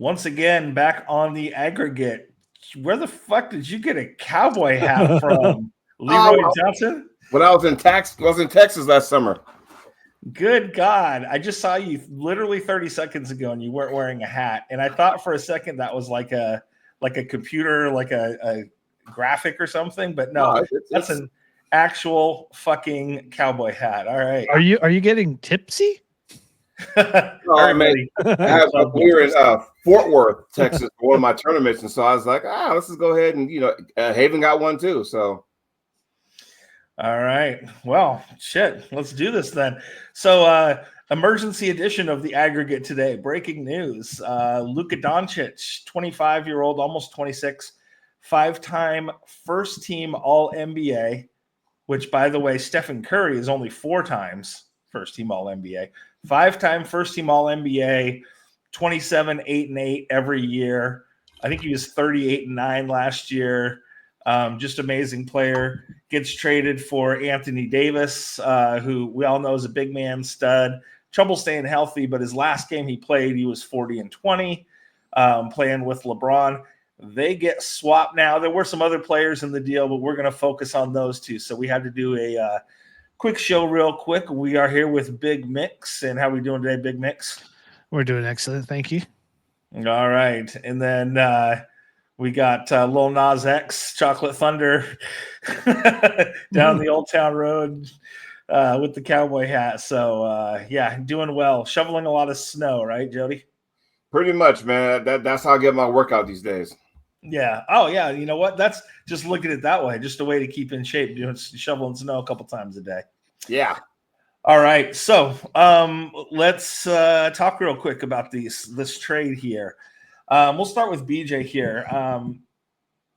once again back on the aggregate. Where the fuck did you get a cowboy hat from, Leroy Johnson? When I was in Texas last summer. Good God. I just saw you literally 30 seconds ago and you weren't wearing a hat. And I thought for a second that was like a computer, like a graphic or something. But no, that's an actual fucking cowboy hat. All right. Are you getting tipsy? No, we were in Fort Worth, Texas, for one of my tournaments. And so I was like, let's just go ahead and, Haven got one too. So. All right. Well, shit. Let's do this then. So, emergency edition of the aggregate today. Breaking news. Luka Doncic, 25-year-old, almost 26, 5-time first team All-NBA, which, by the way, Stephen Curry is only 4 times first team All-NBA. 5-time first team All-NBA, 27, 8-8 every year. I think he was 38-9 last year. Just amazing player. Gets traded for Anthony Davis, who we all know is a big man stud. Trouble staying healthy, but his last game he played, he was 40-20, playing with LeBron. They get swapped now. There were some other players in the deal, but we're going to focus on those two. So we had to do a quick show real quick. We are here with Big Mix. And how are we doing today, Big Mix? We're doing excellent. Thank you. All right. And then we got Lil Nas X, Chocolate Thunder, down the Old Town Road with the cowboy hat. So, doing well. Shoveling a lot of snow, right, Jody? Pretty much, man. That's how I get my workout these days. Yeah. Oh, yeah. You know what? That's just look at it that way. Just a way to keep in shape, shoveling snow a couple times a day. Yeah. All right. So let's talk real quick about this trade here. We'll start with BJ here.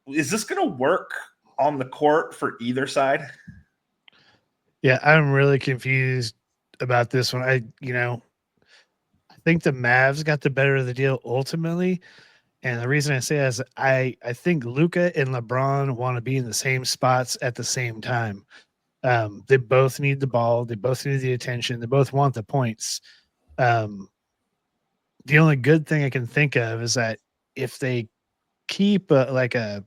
Is this going to work on the court for either side? Yeah, I'm really confused about this one. I think the Mavs got the better of the deal ultimately. And the reason I say that is I think Luka and LeBron want to be in the same spots at the same time. They both need the ball. They both need the attention. They both want the points. The only good thing I can think of is that if they keep a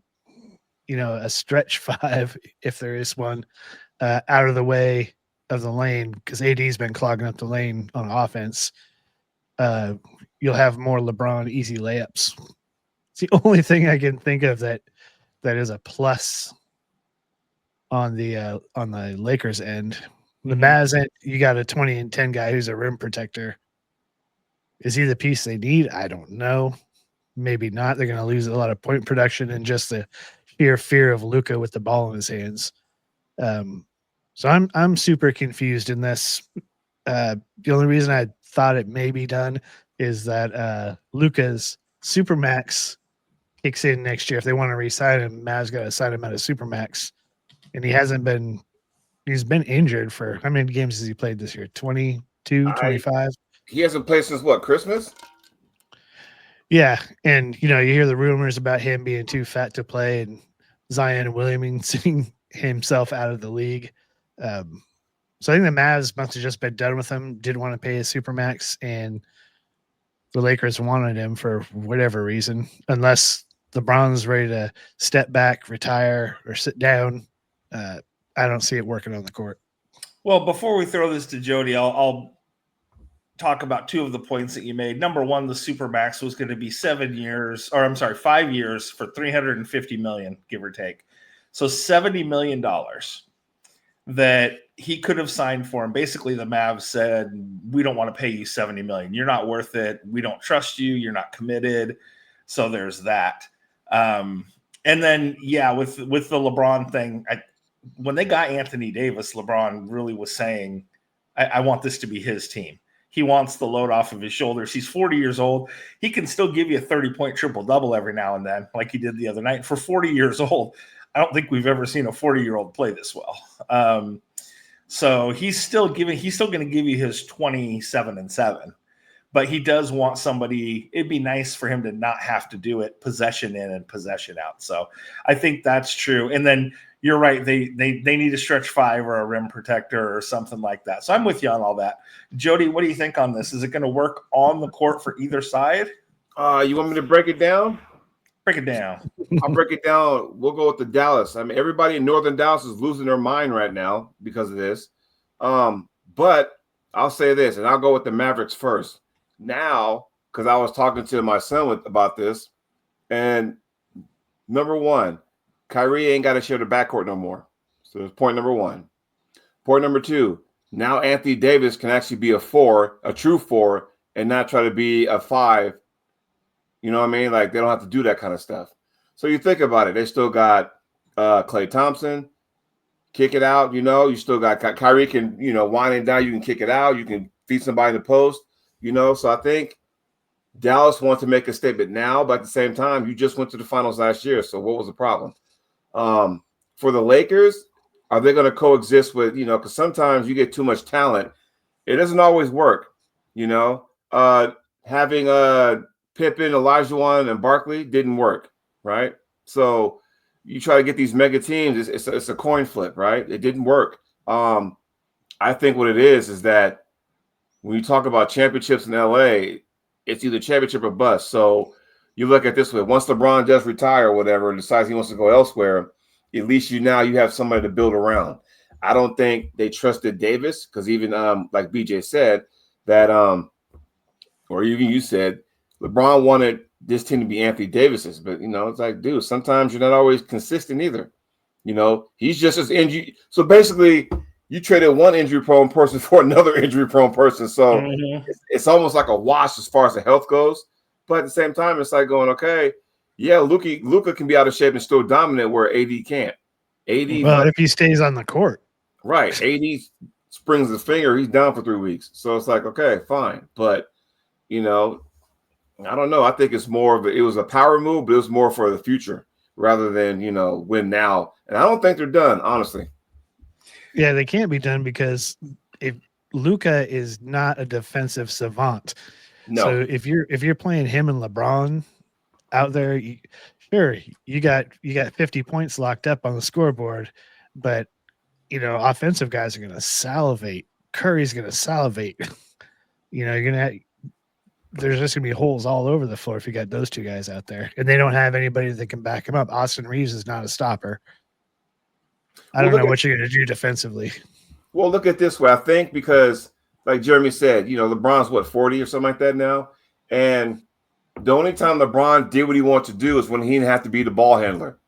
stretch 5, if there is one, out of the way of the lane, because AD's been clogging up the lane on offense, you'll have more LeBron easy layups. It's the only thing I can think of that is a plus on the Lakers end. The Mavs end, you got a 20-10 guy who's a rim protector. Is he the piece they need? I don't know. Maybe not. They're going to lose a lot of point production and just the sheer fear of Luka with the ball in his hands. So I'm super confused in this. The only reason I thought it may be done is that Luka's Supermax kicks in next year. If they want to re-sign him, Mavs got to sign him out of Supermax. And he's been injured for, how many games has he played this year? 22, 25? He hasn't played since what, Christmas? Yeah. And, you hear the rumors about him being too fat to play and Zion Williamson himself out of the league. So I think the Mavs must have just been done with him, didn't want to pay his Supermax, and the Lakers wanted him for whatever reason, unless LeBron's ready to step back, retire, or sit down. I don't see it working on the court. Well, before we throw this to Jody, I'll talk about 2 of the points that you made. Number one, the Supermax was going to be 5 years for $350 million, give or take. So $70 million that he could have signed for him. Basically, the Mavs said, we don't want to pay you $70 million. You're not worth it. We don't trust you. You're not committed. So there's that. And then, with the LeBron thing, when they got Anthony Davis, LeBron really was saying, I want this to be his team. He wants the load off of his shoulders. He's 40 years old. He can still give you a 30-point triple-double every now and then, like he did the other night. For 40 years old, I don't think we've ever seen a 40-year-old play this well. So he's still going to give you his 27-7. But he does want somebody. It'd be nice for him to not have to do it possession in and possession out. So I think that's true. And then you're right. They need a stretch 5 or a rim protector or something like that. So I'm with you on all that. Jody, what do you think on this? Is it going to work on the court for either side? You want me to break it down? Break it down. I'll break it down. We'll go with the Dallas. I mean, everybody in Northern Dallas is losing their mind right now because of this. But I'll say this, and I'll go with the Mavericks first. Now, because I was talking to my son about this, and number one, Kyrie ain't got to share the backcourt no more. So that's point number one. Point number two, now Anthony Davis can actually be a four, a true four, and not try to be a five. You know what I mean? Like, they don't have to do that kind of stuff. So you think about it. They still got Klay Thompson, kick it out. You still got Kyrie can, wind it down. You can kick it out. You can feed somebody in the post, So I think Dallas wants to make a statement now, but at the same time, you just went to the finals last year. So what was the problem? For the Lakers, are they going to coexist with, because sometimes you get too much talent. It doesn't always work, having Pippen, Olajuwon, and Barkley didn't work, right? So you try to get these mega teams, it's a coin flip, right? It didn't work. I think what it is that when you talk about championships in LA, it's either championship or bust. So you look at this way: once LeBron does retire or whatever and decides he wants to go elsewhere, at least you have somebody to build around. I don't think they trusted Davis because even like BJ said that, or even you said, LeBron wanted this team to be Anthony Davis's, but it's like, dude, sometimes you're not always consistent either. He's just as injury. So basically, you traded one injury-prone person for another injury-prone person. So it's almost like a wash as far as the health goes. But at the same time, it's like going, okay, yeah, Luka can be out of shape and still dominant where AD can't. If he stays on the court. Right. AD springs his finger, he's down for 3 weeks. So it's like, okay, fine. But, I don't know. I think it's more it was a power move, but it was more for the future rather than, win now. And I don't think they're done, honestly. Yeah, they can't be done because if Luka is not a defensive savant. No. So if you're playing him and LeBron out there, you got 50 points locked up on the scoreboard, but offensive guys are going to salivate. Curry's going to salivate. There's just going to be holes all over the floor if you got those two guys out there, and they don't have anybody that can back him up. Austin Reeves is not a stopper. I don't know what you're going to do defensively. Well, look at this way. I think because, like Jeremy said, LeBron's 40 or something like that now, and the only time LeBron did what he wanted to do is when he didn't have to be the ball handler.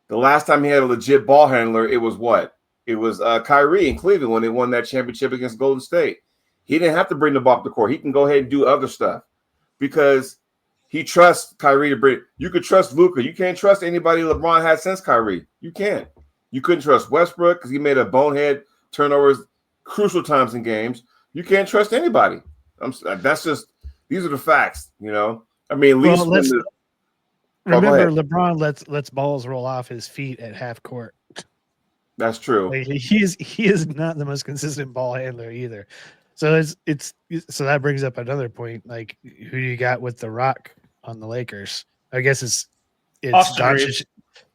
The last time he had a legit ball handler, it was what? It was Kyrie in Cleveland when they won that championship against Golden State. He didn't have to bring the ball up the court. He can go ahead and do other stuff because he trusts Kyrie to bring. You could trust Luka. You can't trust anybody LeBron had since Kyrie. You can't. You couldn't trust Westbrook because he made a bonehead turnovers crucial times in games. You can't trust anybody. That's just these are the facts. I mean, at least remember LeBron lets balls roll off his feet at half court. That's true. Like, he is not the most consistent ball handler either. So so that brings up another point. Like, who you got with the Rock on the Lakers? I guess it's Austin Doncic. Reeves.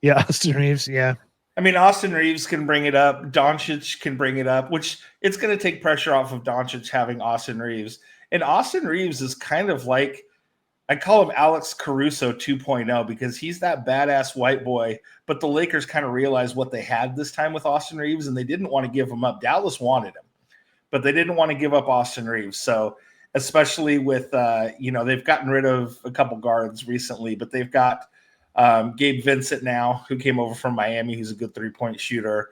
Yeah, Austin Reeves. Yeah. I mean, Austin Reeves can bring it up. Doncic can bring it up, which it's going to take pressure off of Doncic having Austin Reeves. And Austin Reeves is kind of like, I call him Alex Caruso 2.0 because he's that badass white boy. But the Lakers kind of realized what they had this time with Austin Reeves, and they didn't want to give him up. Dallas wanted him, but they didn't want to give up Austin Reeves. So especially with, they've gotten rid of a couple guards recently, but they've got Gabe Vincent now, who came over from Miami, who's a good three-point shooter.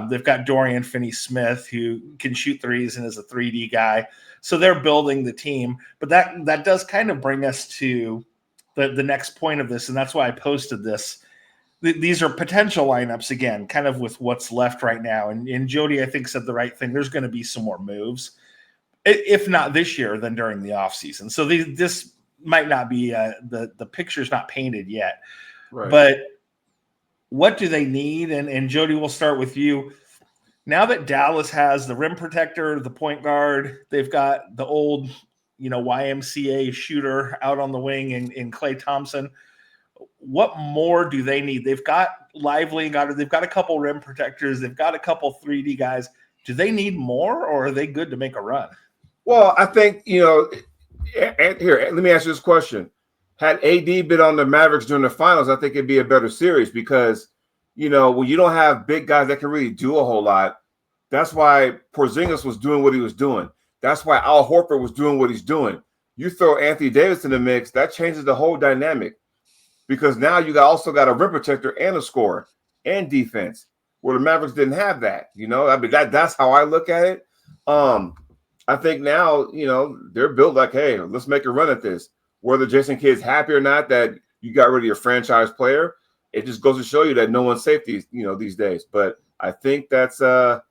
They've got Dorian Finney-Smith, who can shoot threes and is a 3D guy. So they're building the team. But that does kind of bring us to the next point of this, and that's why I posted this. These are potential lineups, again, kind of with what's left right now. And Jody, I think, said the right thing. There's going to be some more moves. If not this year, then during the offseason. So this might not be the picture's not painted yet. Right. But what do they need? And Jody, we'll start with you. Now that Dallas has the rim protector, the point guard, they've got the old, YMCA shooter out on the wing in Klay Thompson. What more do they need? They've got Lively, they've got a couple rim protectors, they've got a couple 3D guys. Do they need more, or are they good to make a run? Well, I think, here, let me ask you this question. had AD been on the Mavericks during the finals, I think it'd be a better series because, when you don't have big guys that can really do a whole lot, that's why Porzingis was doing what he was doing. That's why Al Horford was doing what he's doing. You throw Anthony Davis in the mix, that changes the whole dynamic because now you also got a rim protector and a scorer and defense where the Mavericks didn't have that. That's how I look at it. I think now, they're built like, hey, let's make a run at this. Whether Jason Kidd's happy or not that you got rid of your franchise player, it just goes to show you that no one's safe these days. But I think they're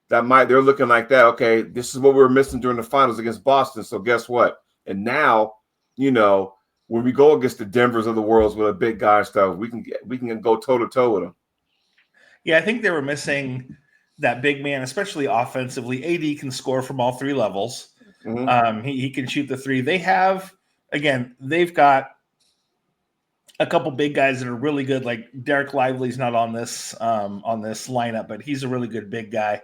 looking like that. Okay, this is what we were missing during the finals against Boston. So guess what? And now, when we go against the Denvers of the world with a big guy and stuff, we can go toe to toe with them. Yeah, I think they were missing that big man, especially offensively. AD can score from all three levels. Mm-hmm. He can shoot the three. They've got a couple big guys that are really good. Like Derek Lively's not on this lineup, but he's a really good big guy.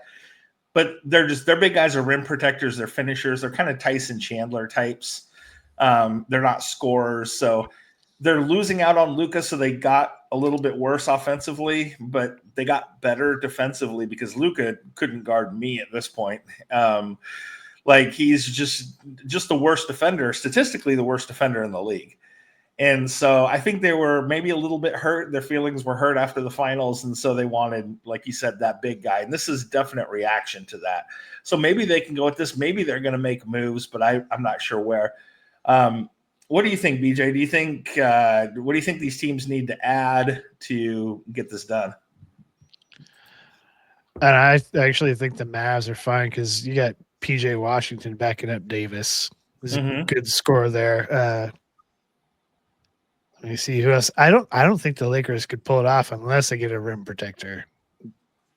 But their big guys are rim protectors, they're finishers, they're kind of Tyson Chandler types. They're not scorers, so they're losing out on Luka, so they got a little bit worse offensively, but they got better defensively because Luka couldn't guard me at this point. He's just the worst defender, statistically the worst defender in the league. And so I think they were maybe a little bit hurt. Their feelings were hurt after the finals. And so they wanted, like you said, that big guy. And this is definite reaction to that. So maybe they can go with this. Maybe they're going to make moves, but I'm not sure where. What do you think, BJ? What do you think these teams need to add to get this done? And I actually think the Mavs are fine because you got PJ Washington backing up Davis. He's a good scorer there. Let me see who else. I don't think the Lakers could pull it off unless they get a rim protector.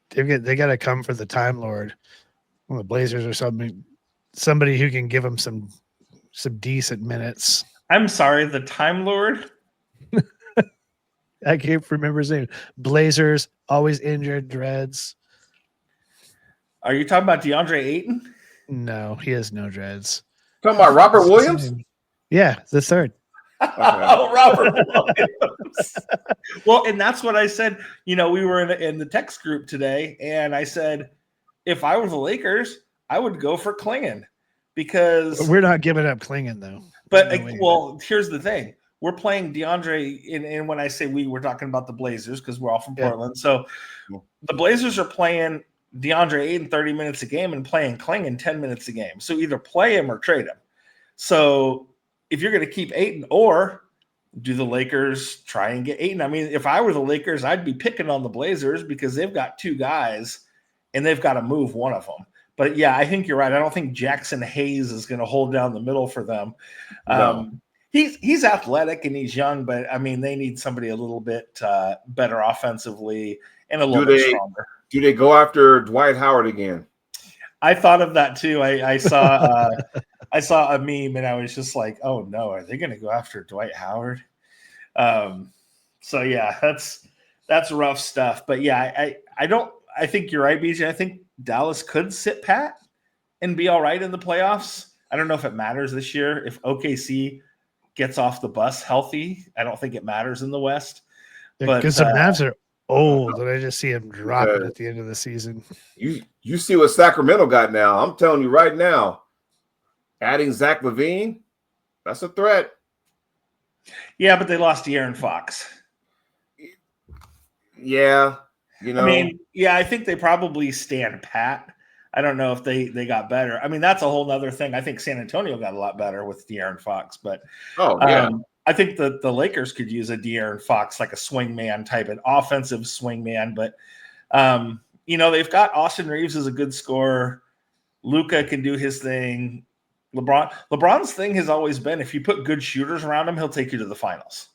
They got to come for the Time Lord, one of the Blazers or something. Somebody who can give them some decent minutes. I'm sorry, the Time Lord. I can't remember his name. Blazers, always injured, dreads. Are you talking about DeAndre Ayton? No, he has no dreads. Talking about Robert Williams? Yeah, the third. Okay. Oh, Robert Williams. Well, and that's what I said. We were in the text group today, and I said, if I were the Lakers, I would go for Klingon because we're not giving up Klingon though. But here's the thing: we're playing DeAndre, and when I say we're talking about the Blazers because we're all from Portland. So the Blazers are playing DeAndre Ayton 30 minutes a game and playing Klingon 10 minutes a game. So either play him or trade him. So if you're going to keep Ayton, or do the Lakers try and get Ayton? I mean, if I were the Lakers, I'd be picking on the Blazers because they've got two guys and they've got to move one of them. But yeah, I think you're right. I don't think Jackson Hayes is going to hold down the middle for them. No. He's athletic and he's young, but I mean, they need somebody a little bit better offensively and a little bit stronger. Do they go after Dwight Howard again? I thought of that too. I saw I saw a meme and I was just like, oh no, are they going to go after Dwight Howard? So yeah, that's rough stuff. But yeah, I think you're right, BJ. I think Dallas could sit pat and be all right in the playoffs. I don't know if it matters this year. If OKC gets off the bus healthy, I don't think it matters in the West. Because the Mavs are old, and I just see them dropping at the end of the season. You see what Sacramento got now. I'm telling you right now, adding Zach LaVine, that's a threat. Yeah, but they lost De'Aaron Fox. Yeah. I mean, yeah, I think they probably stand pat. I don't know if they got better. I mean, that's a whole other thing. I think San Antonio got a lot better with De'Aaron Fox, but I think the Lakers could use a De'Aaron Fox, like a swingman type, an offensive swingman. But they've got Austin Reeves as a good scorer. Luka can do his thing. LeBron's thing has always been, if you put good shooters around him, he'll take you to the finals.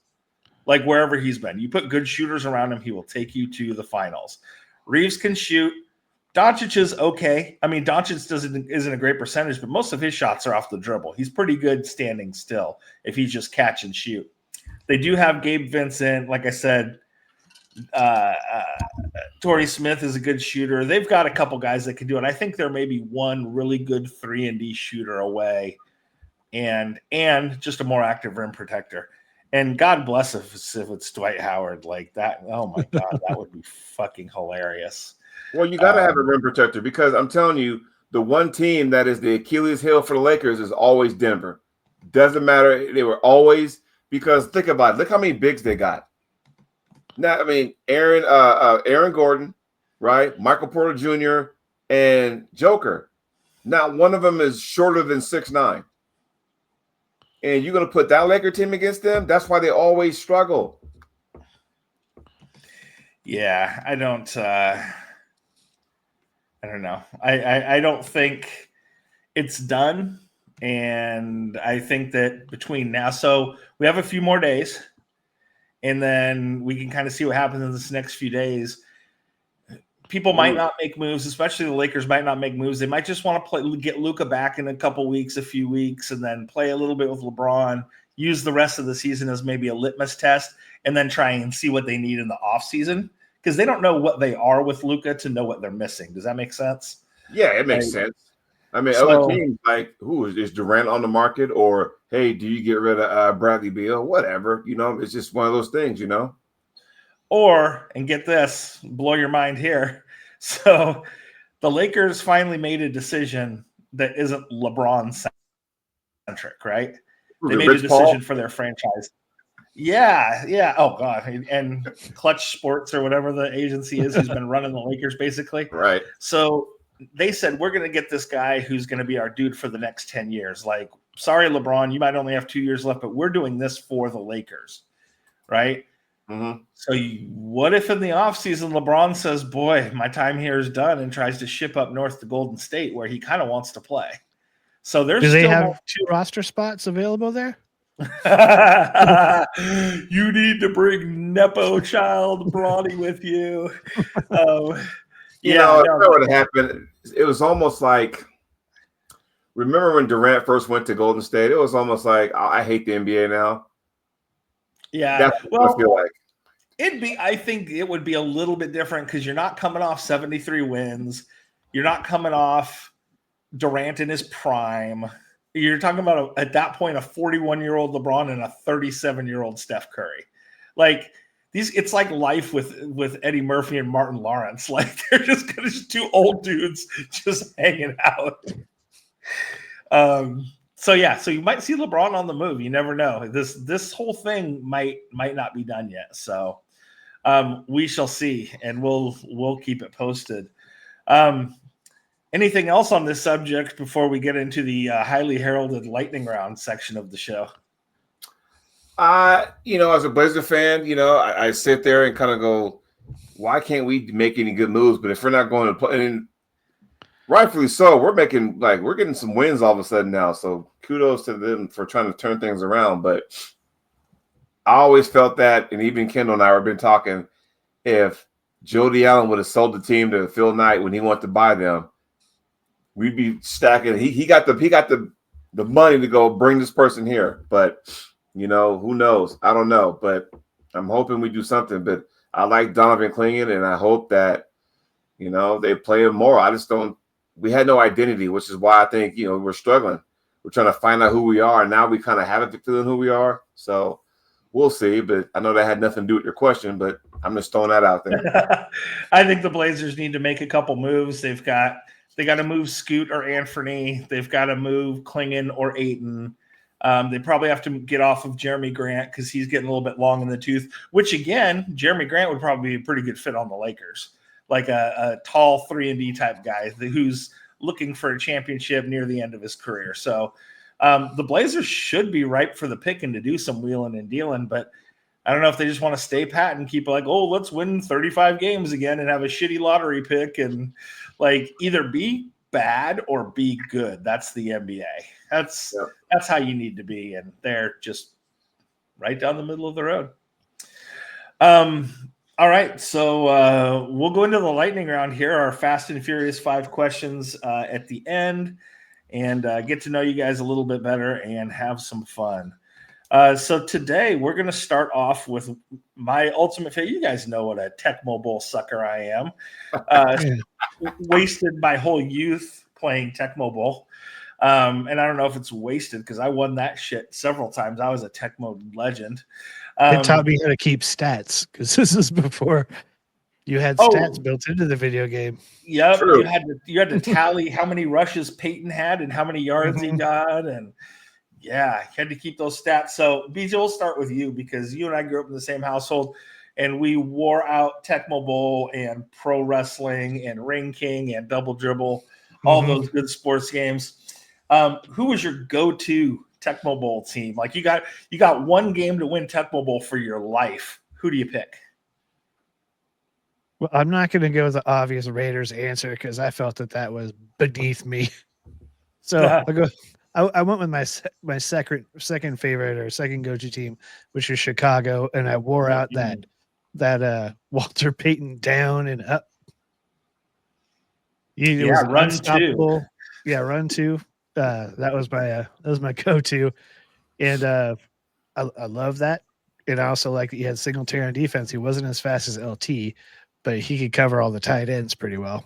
Like wherever he's been, you put good shooters around him, he will take you to the finals. Reeves can shoot. Doncic is okay. I mean, Doncic isn't a great percentage, but most of his shots are off the dribble. He's pretty good standing still if he's just catch and shoot. They do have Gabe Vincent. Like I said, Torrey Smith is a good shooter. They've got a couple guys that can do it. I think they're maybe one really good 3-and-D shooter away and just a more active rim protector. And God bless if it's Dwight Howard like that. Oh my God, that would be fucking hilarious. Well, you got to have a rim protector because I'm telling you, the one team that is the Achilles heel for the Lakers is always Denver. Doesn't matter. They were always, because think about it. Look how many bigs they got. Now, I mean, Aaron Gordon, right? Michael Porter Jr. and Joker. Not one of them is shorter than 6'9". And you're going to put that Laker team against them? That's why they always struggle. Yeah, I don't know. I don't think it's done. And I think that between now, so we have a few more days, and then we can kind of see what happens in this next few days. People might not make moves, especially the Lakers might not make moves. They might just want to get Luka back in a few weeks, and then play a little bit with LeBron, use the rest of the season as maybe a litmus test, and then try and see what they need in the offseason, because they don't know what they are with Luka to know what they're missing. Does that make sense? Yeah, it makes sense. I mean, other teams like, who is Durant on the market, or hey, do you get rid of Bradley Beal? Whatever, it's just one of those things, Or, and get this, blow your mind here. So the Lakers finally made a decision that isn't LeBron centric, right? They made a decision for their franchise. Yeah. Oh God. And Clutch Sports or whatever the agency is who's been running the Lakers basically. Right. So they said, we're going to get this guy who's going to be our dude for the next 10 years. Like, sorry, LeBron, you might only have 2 years left, but we're doing this for the Lakers. Right. Mm-hmm. So what if in the offseason LeBron says, boy, my time here is done, and tries to ship up north to Golden State where he kind of wants to play? So there's Do they still have 2 roster spots available there? You need to bring Nepo child Bronny with you. That would have happened. It was almost like, remember when Durant first went to Golden State? It was almost like, I hate the NBA now. Yeah. That's what I feel like. I think it would be a little bit different because you're not coming off 73 wins. You're not coming off Durant in his prime. You're talking about, at that point, a 41-year-old LeBron and a 37-year-old Steph Curry. Like, it's like life with Eddie Murphy and Martin Lawrence. Like, they're just 2 old dudes just hanging out. So you might see LeBron on the move. You never know. This whole thing might not be done yet. So we shall see, and we'll keep it posted. Anything else on this subject before we get into the highly heralded lightning round section of the show? As a Blazer fan, I sit there and kind of go, why can't we make any good moves? But if we're not going to play, and rightfully so, we're getting some wins all of a sudden now. So kudos to them for trying to turn things around. But I always felt that, and even Kendall and I have been talking, if Jody Allen would have sold the team to Phil Knight when he wanted to buy them, we'd be stacking. He got the money to go bring this person here. But who knows? I don't know. But I'm hoping we do something. But I like Donovan Clingan, and I hope that they play him more. I just don't. We had no identity, which is why I think we're struggling. We're trying to find out who we are, and now we kind of have a feeling who we are. So we'll see. But I know that had nothing to do with your question, but I'm just throwing that out there. I think the Blazers need to make a couple moves. They got to move Scoot or Anthony. They've got to move Clingan or Ayton. They probably have to get off of Jeremy Grant because he's getting a little bit long in the tooth, which, again, Jeremy Grant would probably be a pretty good fit on the Lakers, like a tall 3-and-D type guy who's looking for a championship near the end of his career. So the Blazers should be ripe for the picking to do some wheeling and dealing, but I don't know if they just want to stay pat and keep let's win 35 games again and have a shitty lottery pick and either be bad or be good. That's the NBA. That's how you need to be, and they're just right down the middle of the road. All right, so we'll go into the lightning round here, our fast and furious 5 questions at the end, and get to know you guys a little bit better and have some fun. So today we're going to start off with my ultimate favorite. You guys know what a Tecmo Bowl sucker I am. Wasted my whole youth playing Tecmo Bowl. And I don't know if it's wasted because I won that shit several times. I was a Tecmo legend. It taught me how to keep stats because this is before you had stats built into the video game. Yep, True. you had to tally how many rushes Peyton had and how many yards he got, and yeah, you had to keep those stats. So BJ, we'll start with you because you and I grew up in the same household, and we wore out Tecmo Bowl and pro wrestling and Ring King and Double Dribble, all those good sports games. Who was your go-to Tecmo Bowl team? Like you got one game to win Tecmo Bowl for your life. Who do you pick? Well, I'm not going to go with the obvious Raiders answer because I felt that was beneath me. So I'll go. I went with my second favorite or second go-to team, which is Chicago, and I wore out that Walter Payton down and up. It was run unstoppable. two. Yeah, run two. That was my go-to, and I love that. And I also like that he had Singletary on defense. He wasn't as fast as LT, but he could cover all the tight ends pretty well.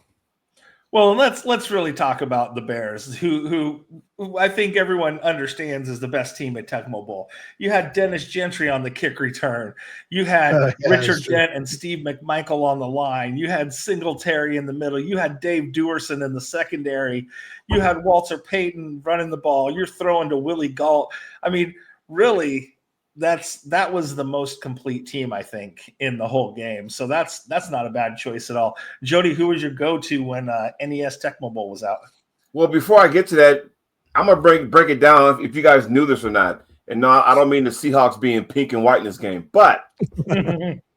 Well, let's really talk about the Bears, who I think everyone understands is the best team at Tecmo Bowl. You had Dennis Gentry on the kick return. You had Richard Dent and Steve McMichael on the line. You had Singletary in the middle. You had Dave Duerson in the secondary. You had Walter Payton running the ball. You're throwing to Willie Gault. I mean, really, that was the most complete team, I think, in the whole game. So that's not a bad choice at all. Jody, who was your go-to when NES Tecmo Bowl was out? Well, before I get to that, I'm gonna break it down if you guys knew this or not. And no, I don't mean the Seahawks being pink and white in this game, but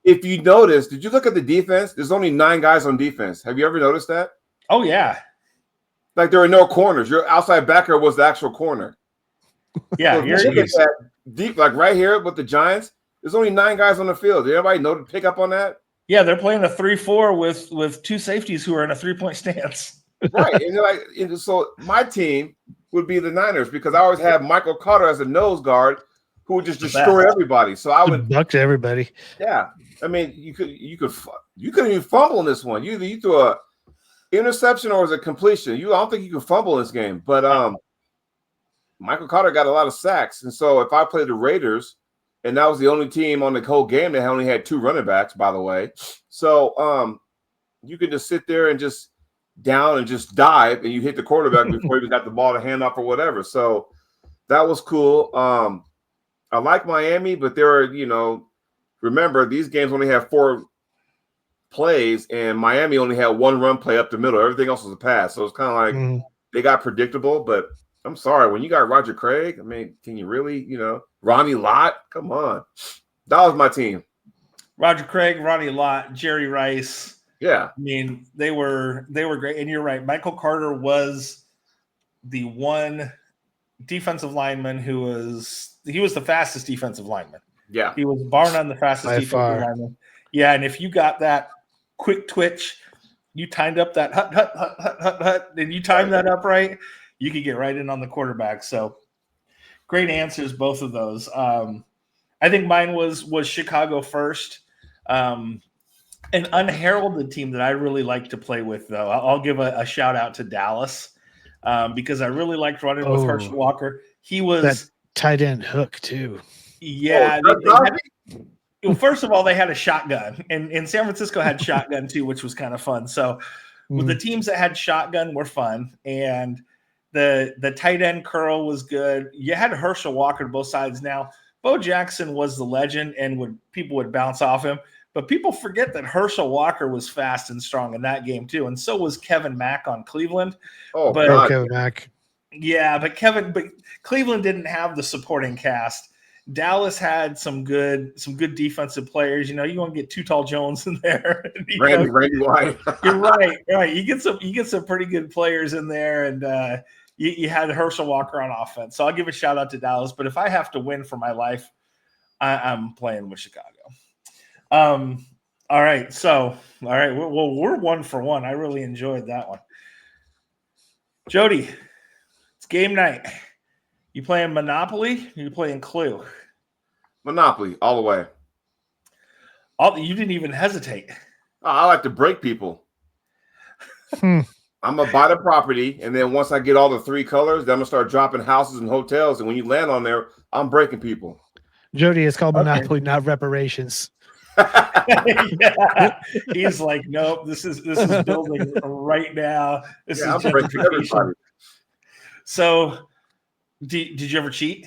if you notice, did you look at the defense? There's only 9 guys on defense. Have you ever noticed that? Oh yeah. Like there are no corners. Your outside backer was the actual corner. Yeah, so look at that deep, like right here with the Giants. There's only 9 guys on the field. Did anybody know to pick up on that? Yeah, they're playing a 3-4 with 2 safeties who are in a 3-point stance. Right, and so my team would be the Niners because I always have Michael Carter as a nose guard who would just destroy everybody. So I would buck to everybody. Yeah, I mean you couldn't even fumble in this one. You threw a interception or was it completion? I don't think you could fumble in this game, but Michael Carter got a lot of sacks. And so if I played the Raiders, and that was the only team on the whole game that only had 2 running backs, by the way. So you could just sit there and just down and just dive, and you hit the quarterback before you got the ball to hand off or whatever. So that was cool. I like Miami, but there are, remember, these games only have 4 plays, and Miami only had 1 run play up the middle. Everything else was a pass. So it's kind of like they got predictable, but I'm sorry. When you got Roger Craig, I mean, can you really, Ronnie Lott? Come on. That was my team. Roger Craig, Ronnie Lott, Jerry Rice. Yeah. I mean, they were great. And you're right. Michael Carter was the one defensive lineman he was the fastest defensive lineman. Yeah. He was bar none the fastest By defensive far. lineman. Yeah, and if you got that quick twitch, you timed up that hut, and you timed that up right, you could get right in on the quarterback. So great answers, both of those. I think mine was Chicago first. An unheralded team that I really like to play with, though. I'll give a shout out to Dallas because I really liked running with Herschel Walker. He was that tight end hook too. Yeah. Well, first of all, they had a shotgun, and San Francisco had shotgun too, which was kind of fun. So with the teams that had shotgun were fun, and the tight end curl was good. You had Herschel Walker to both sides. Now, Bo Jackson was the legend, and people would bounce off him. But people forget that Herschel Walker was fast and strong in that game too, and so was Kevin Mack on Cleveland. Kevin Mack. Yeah, but Cleveland didn't have the supporting cast. Dallas had some good defensive players. You want to get Too Tall Jones in there. Randy White. You're right. You get some pretty good players in there, and you had Herschel Walker on offense. So I'll give a shout out to Dallas. But if I have to win for my life, I'm playing with Chicago. All right. Well, we're 1 for 1. I really enjoyed that one. Jody, it's game night. You playing Monopoly? Or you playing Clue? Monopoly, all the way. You didn't even hesitate. I like to break people. I'm gonna buy the property, and then once I get all the 3 colors, then I'm gonna start dropping houses and hotels. And when you land on there, I'm breaking people. Jody, it's called Okay. Monopoly, not reparations. Yeah. He's like, nope, this is building right now. This Yeah, is I'm breaking everybody. gentrification. So did you ever cheat?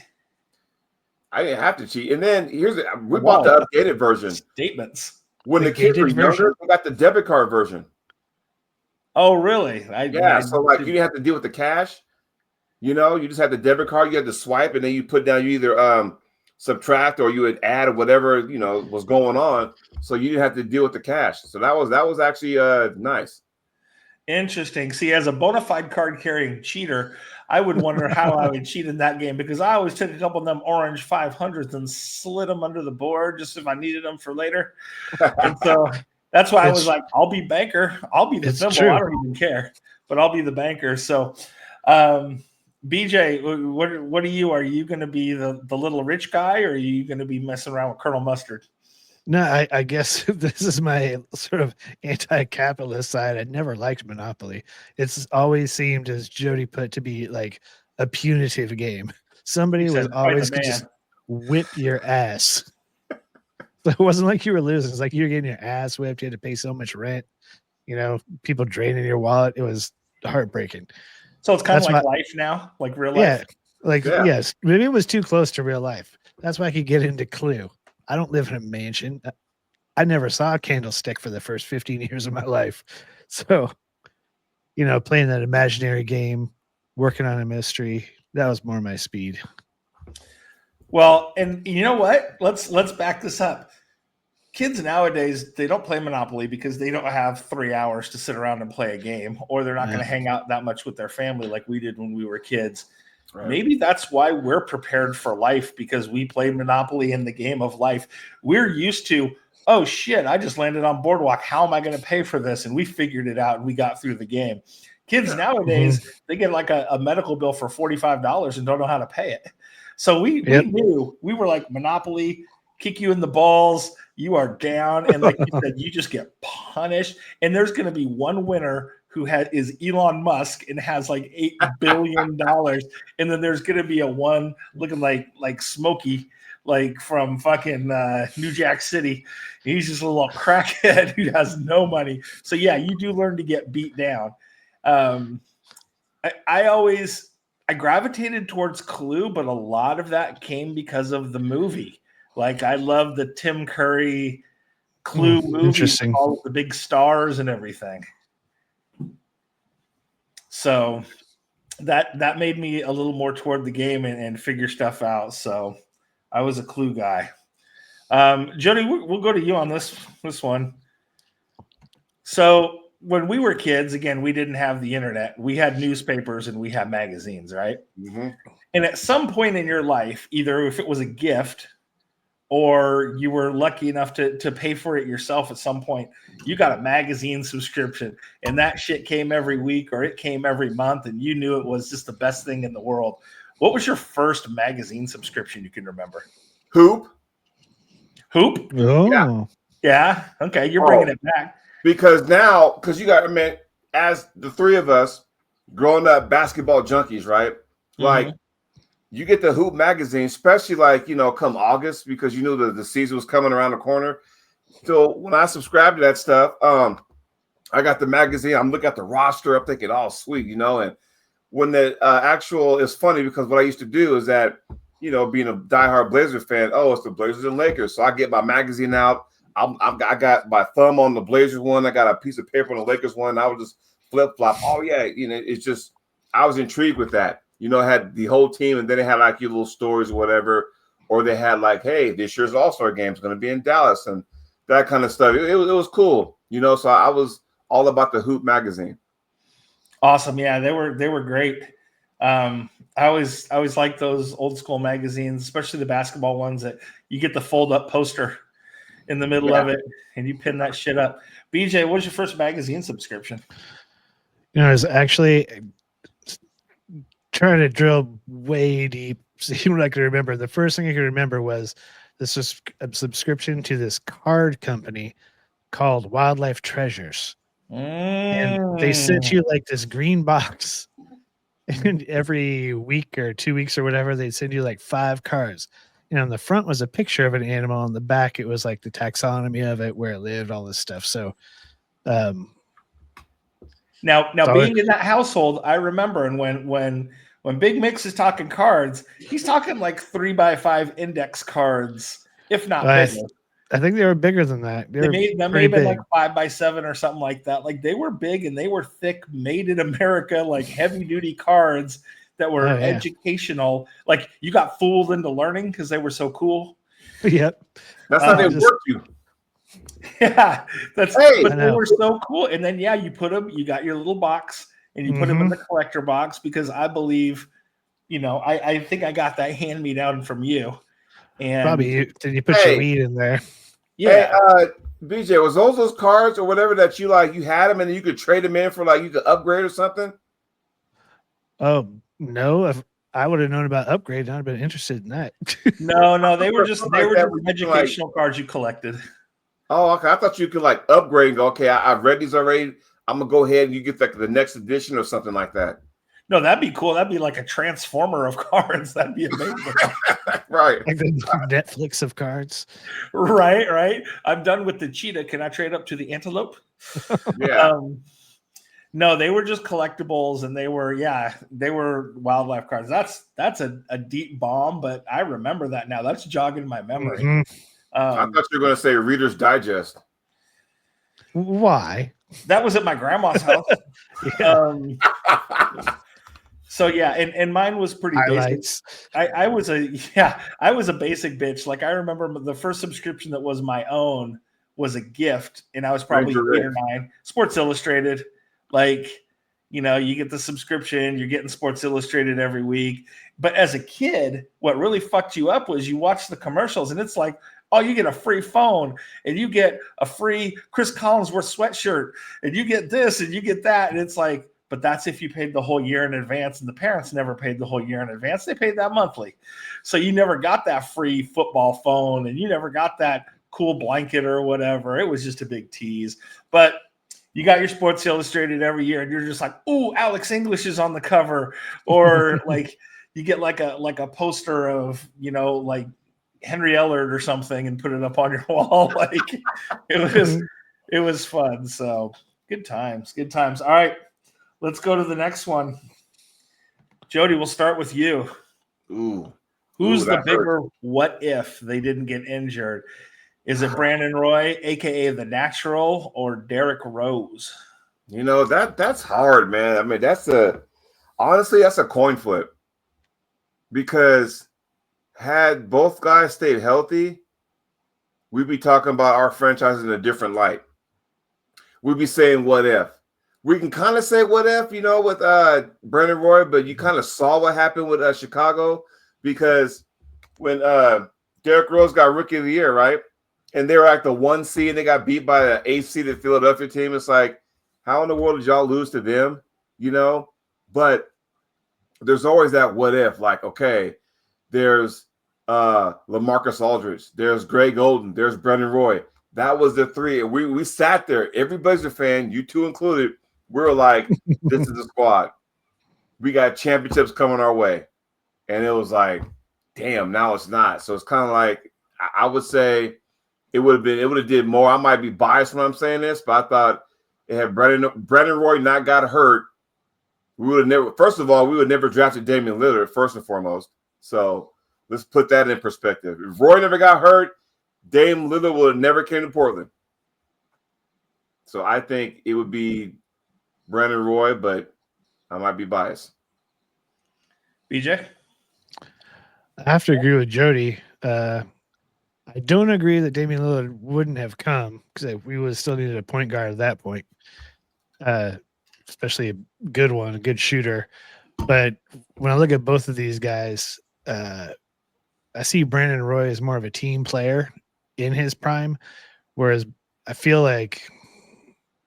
I didn't have to cheat. And then we Wow. bought the updated version. Statements. When The the kids were gated version? younger, we got the debit card version. Oh, really? So like you didn't have to deal with the cash. You know, you just had the debit card. You had to swipe, and then you put down. You either subtract or you would add whatever was going on. So you didn't have to deal with the cash. So that was actually nice. Interesting. See, as a bona fide card carrying cheater, I would wonder how I would cheat in that game because I always took a couple of them orange 500s and slid them under the board just if I needed them for later. And so that's why I was like, I'll be banker. I'll be the symbol. True. I don't even care, but I'll be the banker. So, BJ, what are you? Are you going to be the little rich guy, or are you going to be messing around with Colonel Mustard? No, I guess this is my sort of anti-capitalist side. I never liked Monopoly. It's always seemed, as Jody put, to be like a punitive game. Somebody was always could just whip your ass. So it wasn't like you were losing. It's like you were getting your ass whipped. You had to pay so much rent. People draining your wallet. It was heartbreaking. So it's kind of like life now, like real life. Yes, maybe it was too close to real life. That's why I could get into Clue. I don't live in a mansion. I never saw a candlestick for the first 15 years of my life. So, playing that imaginary game, working on a mystery, that was more my speed. Well, and you know what? Let's back this up. Kids nowadays, they don't play Monopoly because they don't have 3 hours to sit around and play a game, or they're not going to hang out that much with their family like we did when we were kids. Right. Maybe that's why we're prepared for life, because we played Monopoly in the game of life. We're used to, oh shit, I just landed on Boardwalk. How am I going to pay for this? And we figured it out and we got through the game. Kids nowadays, they get like a medical bill for $45 and don't know how to pay it. So we knew, we were like, Monopoly, kick you in the balls, you are down. And like you said, you just get punished. And there's going to be one winner who is Elon Musk and has like $8 billion. And then there's going to be a one looking like Smokey, like from fucking New Jack City. He's just a little crackhead who has no money. So yeah, you do learn to get beat down. I gravitated towards Clue, but a lot of that came because of the movie. Like I love the Tim Curry Clue movie, all of the big stars and everything. So that made me a little more toward the game and figure stuff out. So I was a Clue guy. Jody, we'll go to you on this one. So when we were kids, again, we didn't have the internet. We had newspapers and we had magazines, right? Mm-hmm. And at some point in your life, either if it was a gift or you were lucky enough to pay for it yourself at some point, you got a magazine subscription, and that shit came every week or it came every month, and you knew it was just the best thing in the world. What was your first magazine subscription you can remember? Hoop? Oh. Yeah. Okay. You're bringing it back. Because you got, as the three of us growing up basketball junkies, right? Mm-hmm. Like, you get the Hoop magazine, especially like, come August, because you knew the season was coming around the corner. So when I subscribed to that stuff, I got the magazine. I'm looking at the roster. I'm thinking, oh, sweet, and when the it's funny because what I used to do is that, being a diehard Blazers fan, it's the Blazers and Lakers. So I get my magazine out. I got my thumb on the Blazers one. I got a piece of paper on the Lakers one. I would just flip-flop. Oh, yeah. It's just, I was intrigued with that. Had the whole team, and then they had like your little stories or whatever, or they had like, hey, this year's All-Star game is going to be in Dallas and that kind of stuff. It was cool, so I was all about the Hoop magazine. Awesome. Yeah, they were great. I always liked those old school magazines, especially the basketball ones that you get the fold up poster in the middle of it and you pin that shit up. BJ, what was your first magazine subscription? I was actually trying to drill way deep, see what I can remember. The first thing I can remember was this was a subscription to this card company called Wildlife Treasures. And they sent you like this green box, and every week or 2 weeks or whatever, they'd send you like 5 cards. And on the front was a picture of an animal. On the back, it was like the taxonomy of it, where it lived, all this stuff. So, Now sorry. being in that household, I remember, and when Big Mix is talking cards, he's talking like 3x5 index cards, if not bigger. I think they were bigger than that. They may have been like 5x7 or something like that. Like they were big and they were thick, made in America, like heavy duty cards that were educational. Like you got fooled into learning because they were so cool. Yep. That's how they work you. Yeah, but they were so cool. And then you put them, you got your little box and you put them in the collector box, because I believe, I think I got that hand me down from you. And probably did you put your weed in there? Yeah. Hey, BJ, was those cards or whatever that you had them and you could trade them in for you could upgrade or something? Oh no, if I would have known about upgrade, I'd have been interested in that. No, they were just educational cards you collected. Oh, okay. I thought you could upgrade and go, okay, I've read these already. I'm gonna go ahead and you get the next edition or something like that. No, that'd be cool. That'd be like a transformer of cards. That'd be amazing. Right. Like the Netflix of cards. Right. I'm done with the cheetah. Can I trade up to the antelope? Yeah. No, they were just collectibles, and they were wildlife cards. That's a deep bomb, but I remember that now. That's jogging my memory. I thought you were going to say Reader's Digest. Why? That was at my grandma's house. So and mine was pretty basic. I was a basic bitch. Like I remember the first subscription that was my own was a gift, and I was probably 8 or 9. Sports Illustrated, you get the subscription, you're getting Sports Illustrated every week. But as a kid, what really fucked you up was you watch the commercials, and it's like, oh, you get a free phone, and you get a free Chris Collinsworth sweatshirt, and you get this, and you get that, and it's like, but that's if you paid the whole year in advance, and the parents never paid the whole year in advance. They paid that monthly. So you never got that free football phone, and you never got that cool blanket or whatever. It was just a big tease. But you got your Sports Illustrated every year, and you're just like, ooh, Alex English is on the cover. Or you get like a poster of, Henry Ellard or something and put it up on your wall. It was fun. So good times. All right. Let's go to the next one. Jody, we'll start with you. Who's the bigger what if they didn't get injured? Is it Brandon Roy, a.k.a. The Natural, or Derrick Rose? That's hard, man. I mean, honestly, that's a coin flip. Because had both guys stayed healthy, we'd be talking about our franchise in a different light. We'd be saying what if. We can kind of say what if, with Brandon Roy, but you kind of saw what happened with Chicago, because when Derrick Rose got Rookie of the Year, right? And they were like the 1 seed, and they got beat by the 8th seeded Philadelphia team. It's like, how in the world did y'all lose to them? But there's always that what if, okay, there's LaMarcus Aldridge, there's Greg Oden, there's Brandon Roy. That was the 3. And we sat there, every Blazer fan, you two included, we were like, this is the squad. We got championships coming our way. And it was like, damn, now it's not. So it's kind of like, I would say it would have did more. I might be biased when I'm saying this, but I thought it had Brandon Roy not got hurt, we would have never, first of all, we would never drafted Damian Lillard, first and foremost. So let's put that in perspective. If Roy never got hurt, Dame Lillard would have never came to Portland. So I think it would be Brandon Roy, but I might be biased. BJ? I have to agree with Jody. I don't agree that Damian Lillard wouldn't have come, because we would have still needed a point guard at that point, especially a good one, a good shooter. But when I look at both of these guys, I see Brandon Roy as more of a team player in his prime, whereas I feel like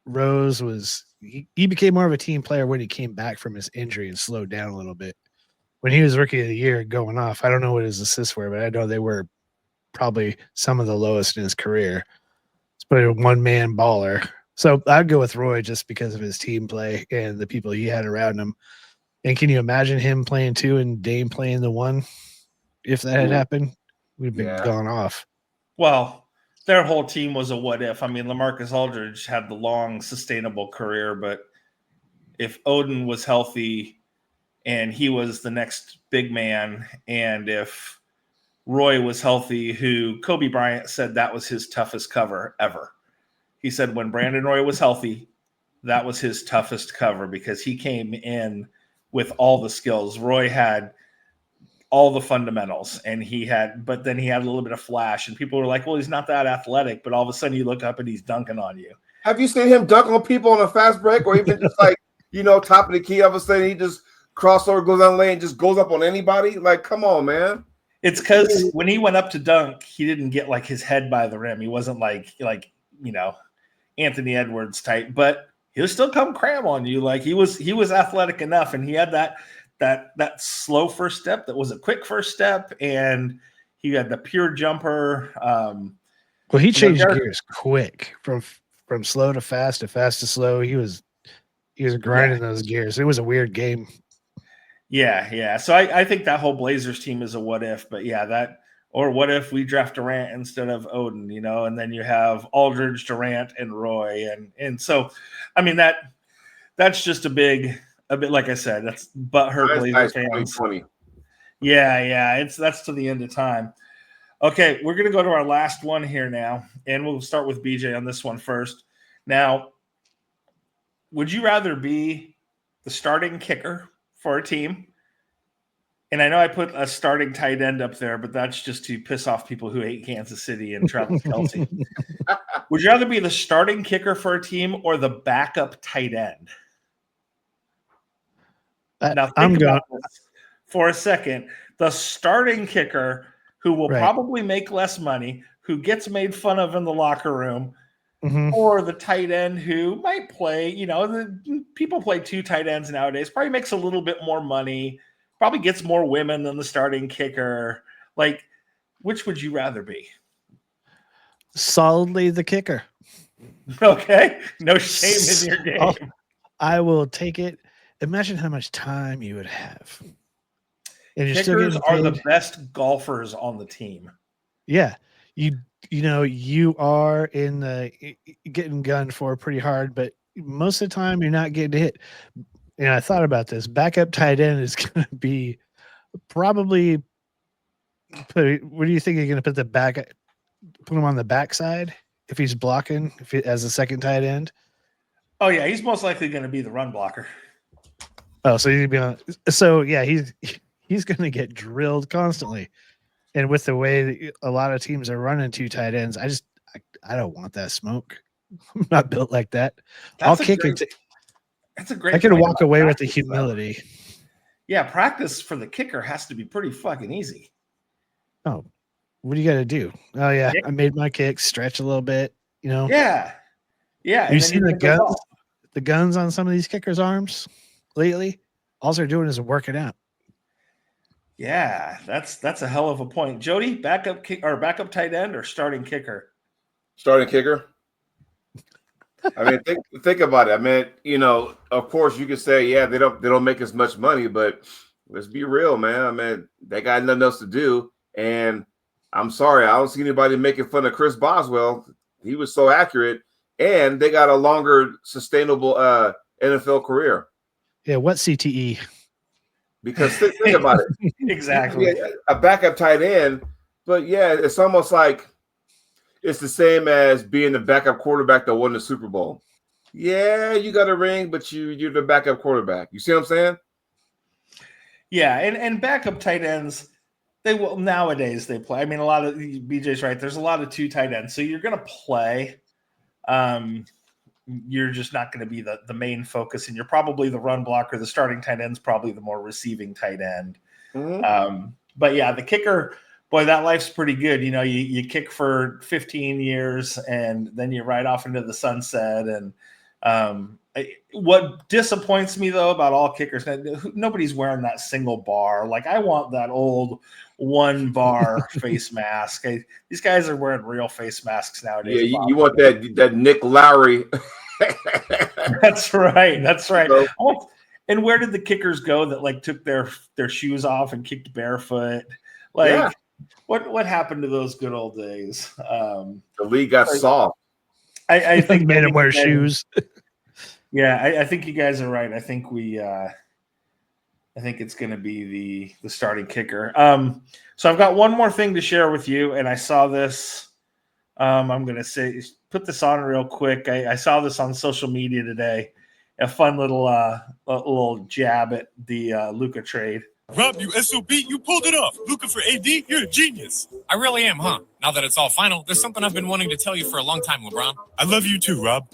Rose he became more of a team player when he came back from his injury and slowed down a little bit. When he was Rookie of the Year going off, I don't know what his assists were, but I know they were probably some of the lowest in his career. It's probably a one-man baller. So I'd go with Roy just because of his team play and the people he had around him. And can you imagine him playing 2 and Dame playing the 1? If that had happened, we'd been Yeah. gone off. Well, their whole team was a what if. I mean, LaMarcus Aldridge had the long, sustainable career, but if Odin was healthy and he was the next big man, and if Roy was healthy, who Kobe Bryant said that was his toughest cover ever. He said when Brandon Roy was healthy, that was his toughest cover because he came in with all the skills. Roy had all the fundamentals but then he had a little bit of flash, and people were like, well, he's not that athletic, but all of a sudden you look up and he's dunking on you. Have you seen him dunk on people on a fast break, or even just like, top of the key, all of a sudden he just crossover, goes down the lane, just goes up on anybody? Like, come on, man. It's because when he went up to dunk, he didn't get like his head by the rim. He wasn't like Anthony Edwards type, but he'll still come cram on you. Like he was athletic enough, and he had that slow first step that was a quick first step, and he had the pure jumper. Well, he changed gears quick from slow to fast to slow. He was grinding those gears. It was a weird game. Yeah. So I think that whole Blazers team is a what if, but or what if we draft Durant instead of Odin, and then you have Aldridge, Durant, and Roy, and so, I mean that's just a bit like I said, that's butthurt Blazer fans. 2020. Yeah, that's to the end of time. Okay, we're gonna go to our last one here now, and we'll start with BJ on this one first. Now, would you rather be the starting kicker for a team? And I know I put a starting tight end up there, but that's just to piss off people who hate Kansas City and Travis Kelce. Would you rather be the starting kicker for a team or the backup tight end? Now think about this for a second. The starting kicker, who will probably make less money, who gets made fun of in the locker room, or the tight end who might play, people play 2 tight ends nowadays, probably makes a little bit more money, probably gets more women than the starting kicker. Like, which would you rather be? Solidly the kicker. Okay. No shame in your game. I will take it. Imagine how much time you would have. And kickers are the best golfers on the team. Yeah. You are in the getting gunned for pretty hard, but most of the time you're not getting hit. And I thought about this. Backup tight end is going to be probably. What do you think you're going to put him on the backside if he's blocking as a second tight end? Oh yeah, he's most likely going to be the run blocker. Oh, so he's going to be on. So yeah, he's going to get drilled constantly. And with the way that a lot of teams are running 2 tight ends, I don't want that smoke. I'm not built like that. I'll kick it. That's a great. I can walk away with the humility. Yeah, practice for the kicker has to be pretty fucking easy. Oh, what do you got to do? Oh yeah, I made my kick, stretch a little bit. Yeah. Have you seen the guns? The guns on some of these kickers' arms lately? All they're doing is working out. Yeah, that's a hell of a point. Jody, backup tight end or starting kicker? Starting kicker. I mean, think about it. I mean, of course you could say, yeah, they don't make as much money, but let's be real, man. I mean, they got nothing else to do. And I'm sorry, I don't see anybody making fun of Chris Boswell. He was so accurate, and they got a longer, sustainable NFL career. Yeah, what CTE? Because think about it. Exactly. A backup tight end, but yeah, it's almost like it's the same as being the backup quarterback that won the Super Bowl. Yeah, you got a ring, but you're the backup quarterback. You see what I'm saying? Yeah, and backup tight ends, nowadays they play. I mean, a lot of BJ's right. There's a lot of 2 tight ends, so you're going to play. You're just not going to be the main focus, and you're probably the run blocker. The starting tight end's probably the more receiving tight end. But yeah, the kicker, boy, that life's pretty good. You kick for 15 years, and then you ride off into the sunset. And what disappoints me though about all kickers, nobody's wearing that single bar. Like I want that old 1 bar face mask. These guys are wearing real face masks nowadays. Yeah, you want that Nick Lowry That's right. That's right. So, Oh, and where did the kickers go that like took their shoes off and kicked barefoot? yeah, Like what happened to those good old days? the league got Like, soft. I think Made him wear you guys- shoes. Yeah, I think you guys are right. I think I think it's going to be the starting kicker. So I've got one more thing to share with you, and I saw this. I'm going to put this on real quick. I saw this on social media today. A fun little jab at the Luka trade. Rob, you SOB, you pulled it off. Luka for AD, you're a genius. I really am, huh? Now that it's all final, there's something I've been wanting to tell you for a long time, LeBron. I love you too, Rob.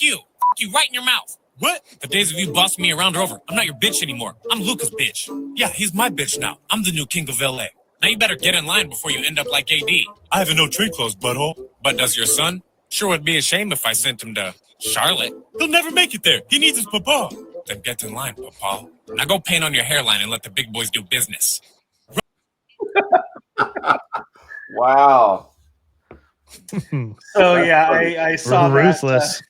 You right in your mouth. What? The days of you bossing me around are over. I'm not your bitch anymore. I'm Luka's bitch. Yeah, he's my bitch now. I'm the new king of LA. Now you better get in line before you end up like AD. I have a no trade clause, butthole. But does your son? Sure would be a shame if I sent him to Charlotte. He'll never make it there. He needs his papa. Then get in line, papa. Now go paint on your hairline and let the big boys do business. Wow. So yeah, I saw Ruthless. that.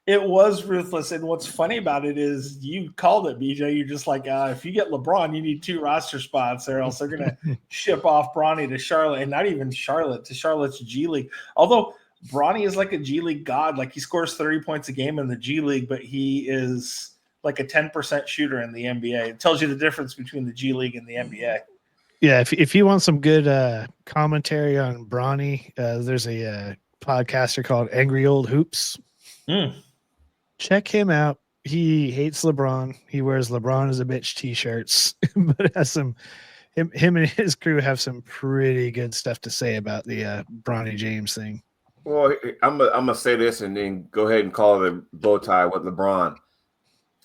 It was ruthless, and what's funny about it is you called it, BJ. You're just like, if you get LeBron, you need 2 roster spots, or else they're gonna ship off Bronny to Charlotte, and not even Charlotte to Charlotte's G League. Although Bronny is like a G League god, like he scores 30 points a game in the G League, but he is like a 10% shooter in the NBA. It tells you the difference between the G League and the NBA. Yeah, if you want some good commentary on Bronny, there's a podcaster called Angry Old Hoops. Check him out. He hates LeBron. He wears LeBron as a bitch t-shirts, but has him and his crew have some pretty good stuff to say about the Bronny James thing. Well, I'm gonna say this and then go ahead and call it a bow tie with LeBron.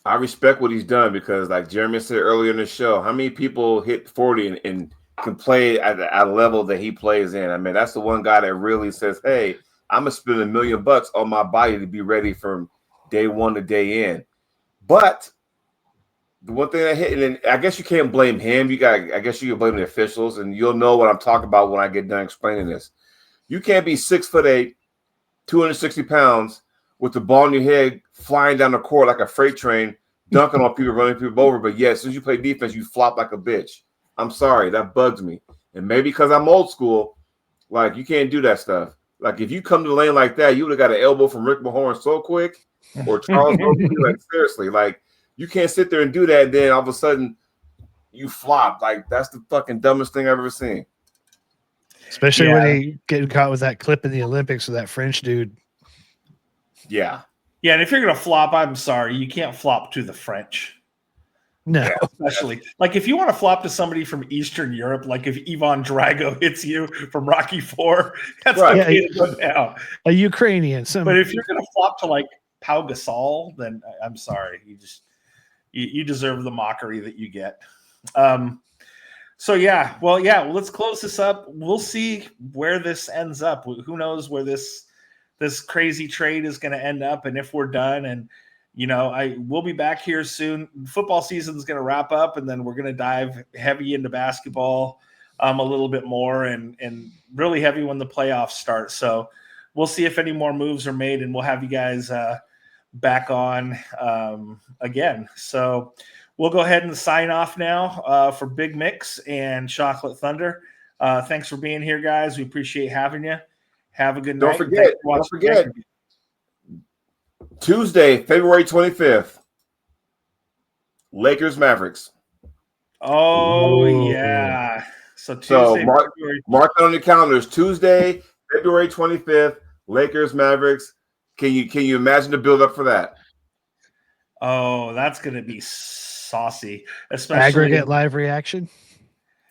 I respect what he's done because, like Jeremy said earlier in the show, how many people hit 40 and can play at a level that he plays in? I mean, that's the one guy that really says, "Hey, I'm gonna spend $1 million on my body to be ready from day one to day in." But the one thing that hit, and I guess you can't blame him. I guess you can blame the officials, and you'll know what I'm talking about when I get done explaining this. You can't be 6'8", 260 pounds with the ball in your head, flying down the court like a freight train, dunking on people, running people over. But yeah, as soon as you play defense, you flop like a bitch. I'm sorry, that bugs me. And maybe because I'm old school, like you can't do that stuff. Like if you come to the lane like that, you would have got an elbow from Rick Mahorn so quick, or Charles Oakley. Like seriously, like you can't sit there and do that. And then all of a sudden, you flop. Like that's the fucking dumbest thing I've ever seen. Especially when he getting caught with that clip in the Olympics with that French dude. Yeah. Yeah, and if you're gonna flop, I'm sorry, you can't flop to the French. No, Yeah. Especially like if you want to flop to somebody from Eastern Europe, like if Ivan Drago hits you from Rocky IV, that's Right. okay to go down. a Ukrainian. But if you're gonna flop to like Pau Gasol, then I'm sorry, you deserve the mockery that you get. So let's close this up. We'll see where this ends up. Who knows where this crazy trade is going to end up, and if we're done. And we'll be back here soon. Football season is going to wrap up, and then we're going to dive heavy into basketball a little bit more, and really heavy when the playoffs start. So we'll see if any more moves are made, and we'll have you guys back on again. So we'll go ahead and sign off now for Big Mix and Chocolate Thunder. Thanks for being here, guys. We appreciate having you. Have a good night. Don't forget. Tuesday, February 25th, Lakers Mavericks. Oh, yeah. So Tuesday, mark it on your calendars. Tuesday, February 25th, Lakers Mavericks. Can you imagine the build up for that? Oh, that's going to be saucy, especially aggregate live reaction.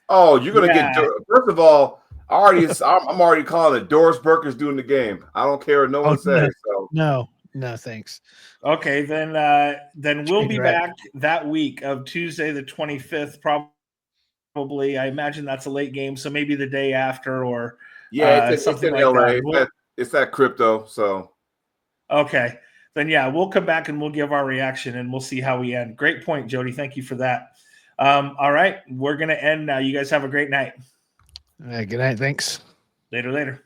Oh, you're gonna get. First of all, I'm already calling it. Doris Burke is doing the game. I don't care what no one says. So. No, thanks. Okay, then we'll be back that week of Tuesday the 25th. Probably, I imagine that's a late game, so maybe the day after or something in LA. It's that crypto. So okay, then we'll come back and we'll give our reaction and we'll see how we end. Great point, Jody. Thank you for that. All right, we're gonna end now. You guys have a great night. Good night. Thanks. Later.